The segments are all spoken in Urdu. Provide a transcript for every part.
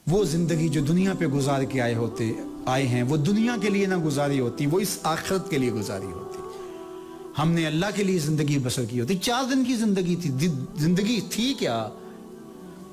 وہ زندگی جو دنیا پہ گزار کے آئے ہیں وہ دنیا کے لیے نہ گزاری ہوتی، وہ اس آخرت کے لیے گزاری ہوتی۔ ہم نے اللہ کے لیے زندگی بسر کی ہوتی۔ 4 دن کی زندگی تھی، زندگی تھی کیا؟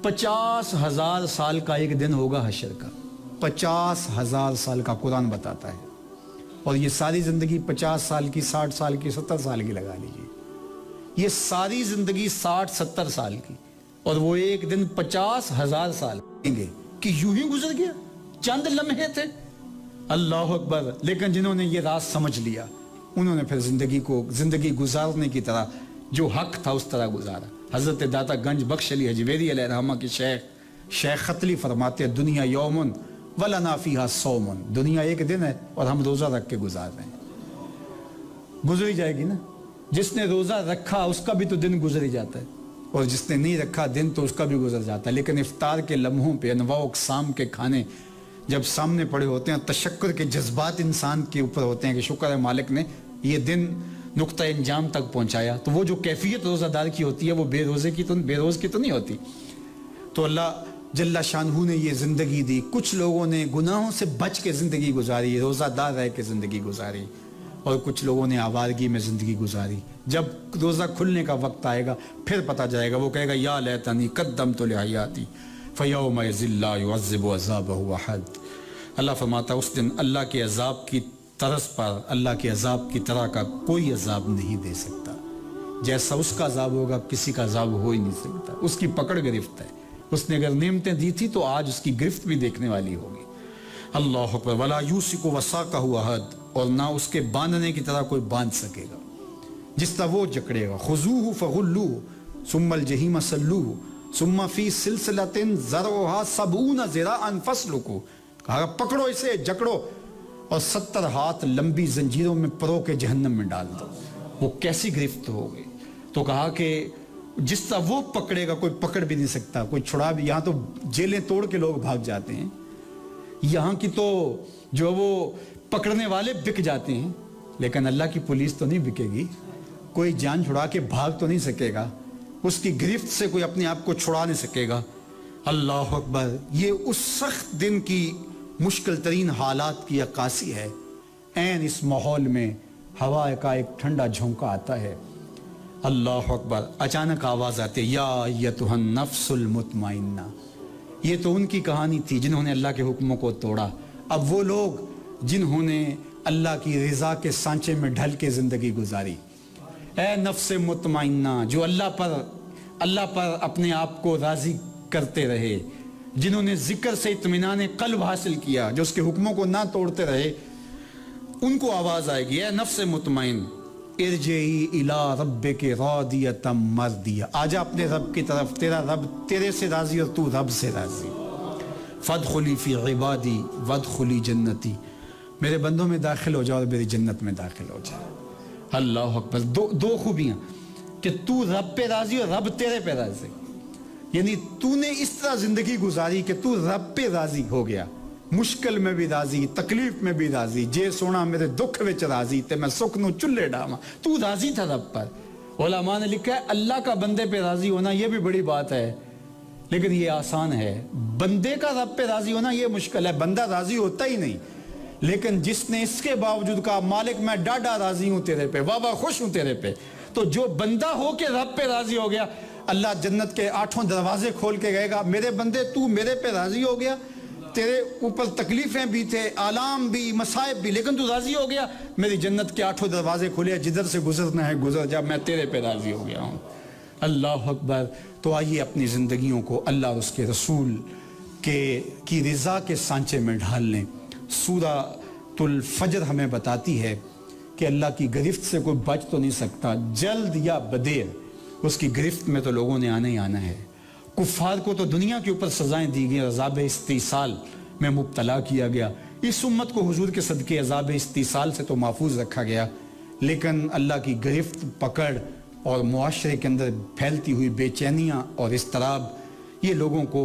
50,000 سال کا ایک دن ہوگا حشر کا، 50,000 سال کا قرآن بتاتا ہے، اور یہ ساری زندگی 50 سال کی، 60 سال کی، 70 سال کی لگا لیجیے، یہ ساری زندگی 60-70 سال کی، اور وہ ایک دن 50,000 سال گے کہ یوں ہی گزر گیا، چند لمحے تھے۔ اللہ اکبر۔ لیکن جنہوں نے یہ راز سمجھ لیا انہوں نے پھر زندگی گزارنے کی طرح جو حق تھا اس طرح گزارا۔ حضرت داتا گنج بخش علی حجویری علیہ رحمہ کی شیخ خطلی فرماتے ہیں دنیا یومن ولنا فیہا صومن، دنیا ایک دن ہے اور ہم روزہ رکھ کے گزار رہے ہیں۔ گزری جائے گی نا، جس نے روزہ رکھا اس کا بھی تو دن گزری جاتا ہے، اور جس نے نہیں رکھا دن تو اس کا بھی گزر جاتا ہے۔ لیکن افطار کے لمحوں پہ انواع و اقسام کے کھانے جب سامنے پڑے ہوتے ہیں، تشکر کے جذبات انسان کے اوپر ہوتے ہیں کہ شکر ہے مالک نے یہ دن نقطہ انجام تک پہنچایا، تو وہ جو کیفیت روزہ دار کی ہوتی ہے وہ بے روز کی تو نہیں ہوتی۔ تو اللہ جل شانہ نے یہ زندگی دی۔ کچھ لوگوں نے گناہوں سے بچ کے زندگی گزاری، روزہ دار رہ کے زندگی گزاری، اور کچھ لوگوں نے آوارگی میں زندگی گزاری۔ جب روزہ کھلنے کا وقت آئے گا پھر پتہ جائے گا، وہ کہے گا یا لیتنی قدمت لحیاتی فیومئذ لا یعذب عذابہ احد۔ اللہ فرماتا اس دن اللہ کے عذاب کی طرز پر اللہ کے عذاب کی طرح کا کوئی عذاب نہیں دے سکتا، جیسا اس کا عذاب ہوگا کسی کا عذاب ہو ہی نہیں سکتا۔ اس کی پکڑ گرفت ہے، اس نے اگر نعمتیں دی تھی تو آج اس کی گرفت بھی دیکھنے والی ہوگی۔ اللہ اکبر۔ ولا یوسک وثاقہ احد، اور نہ اس کے باندھنے کی طرح کوئی باندھ سکے گا جس طرح وہ جکڑے گا۔ خذوہ فغلوہ ثم الجحیم صلوہ ثم فی سلسلۃ ذرعہا 70 ذراعا فاسلکوہ، کہا پکڑو اسے، جکڑو اور 70 ہاتھ لمبی زنجیروں میں پرو کے جہنم میں ڈال دو۔ وہ کیسی گرفت ہو گئی؟ تو کہا کہ جس طرح وہ پکڑے گا کوئی پکڑ بھی نہیں سکتا، کوئی چھڑا بھی۔ یہاں تو جیلیں توڑ کے لوگ بھاگ جاتے ہیں، یہاں کی تو جو وہ پکڑنے والے بک جاتے ہیں، لیکن اللہ کی پولیس تو نہیں بکے گی، کوئی جان چھڑا کے بھاگ تو نہیں سکے گا، اس کی گرفت سے کوئی اپنے آپ کو چھڑا نہیں سکے گا۔ اللہ اکبر۔ یہ اس سخت دن کی مشکل ترین حالات کی عکاسی ہے۔ عین اس ماحول میں ہوا کا ایک ٹھنڈا جھونکا آتا ہے، اللہ اکبر، اچانک آواز آتی ہے یا ایتھا النفس المطمئنہ۔ یہ تو ان کی کہانی تھی جنہوں نے اللہ کے حکموں کو توڑا۔ اب وہ لوگ جنہوں نے اللہ کی رضا کے سانچے میں ڈھل کے زندگی گزاری، اے نفس مطمئنہ جو اللہ پر اپنے آپ کو راضی کرتے رہے، جنہوں نے ذکر سے اطمینان قلب حاصل کیا، جو اس کے حکموں کو نہ توڑتے رہے، ان کو آواز آئے گی اے نفس مطمئن ارجعی الی ربک راضیۃ مرضیہ، آجا اپنے رب کی طرف، تیرا رب تیرے سے راضی اور تو رب سے راضی۔ فادخلی فی عبادی وادخلی جنتی، میرے بندوں میں داخل ہو جاؤ اور میری جنت میں داخل ہو جاؤ۔ اللہ اکبر۔ دو خوبیاں کہ تو رب پہ راضی اور رب تیرے پہ راضی، یعنی تو نے اس طرح زندگی گزاری کہ تو رب پہ راضی ہو گیا، مشکل میں بھی راضی، تکلیف میں بھی راضی، جے سونا میرے دکھ وچ راضی تے میں سکھ نو چلے ڈاواں، تو راضی تھا رب پر۔ علماء نے لکھا ہے اللہ کا بندے پہ راضی ہونا یہ بھی بڑی بات ہے، لیکن یہ آسان ہے، بندے کا رب پہ راضی ہونا یہ مشکل ہے۔ بندہ راضی ہوتا ہی نہیں، لیکن جس نے اس کے باوجود کہا مالک میں ڈاڈا راضی ہوں تیرے پہ، واہ واہ خوش ہوں تیرے پہ، تو جو بندہ ہو کے رب پہ راضی ہو گیا، اللہ جنت کے 8 دروازے کھول کے گئے گا میرے بندے تو میرے پہ راضی ہو گیا، تیرے اوپر تکلیفیں بھی تھے، آلام بھی، مصائب بھی، لیکن تو راضی ہو گیا، میری جنت کے 8 دروازے کھولے، جدھر سے گزرنا ہے گزر جا، میں تیرے پہ راضی ہو گیا ہوں۔ اللہ اکبر۔ تو آئیے اپنی زندگیوں کو اللہ اور اس کے رسول کی رضا کے سانچے میں ڈھال لیں۔ سورہ الفجر ہمیں بتاتی ہے کہ اللہ کی گرفت سے کوئی بچ تو نہیں سکتا، جلد یا بدیر اس کی گرفت میں تو لوگوں نے آنا ہی آنا ہے۔ کفار کو تو دنیا کے اوپر سزائیں دی گئی، عذاب استیصال میں مبتلا کیا گیا، اس امت کو حضور کے صدقے عذاب استیصال سے تو محفوظ رکھا گیا، لیکن اللہ کی گرفت، پکڑ اور معاشرے کے اندر پھیلتی ہوئی بے چینیاں اور اضطراب یہ لوگوں کو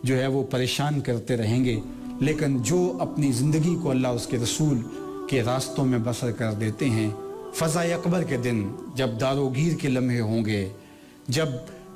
جو ہے وہ پریشان کرتے رہیں گے۔ لیکن جو اپنی زندگی کو اللہ اس کے رسول کے راستوں میں بسر کر دیتے ہیں، فضائے اکبر کے دن جب داروگیر کے لمحے ہوں گے، جب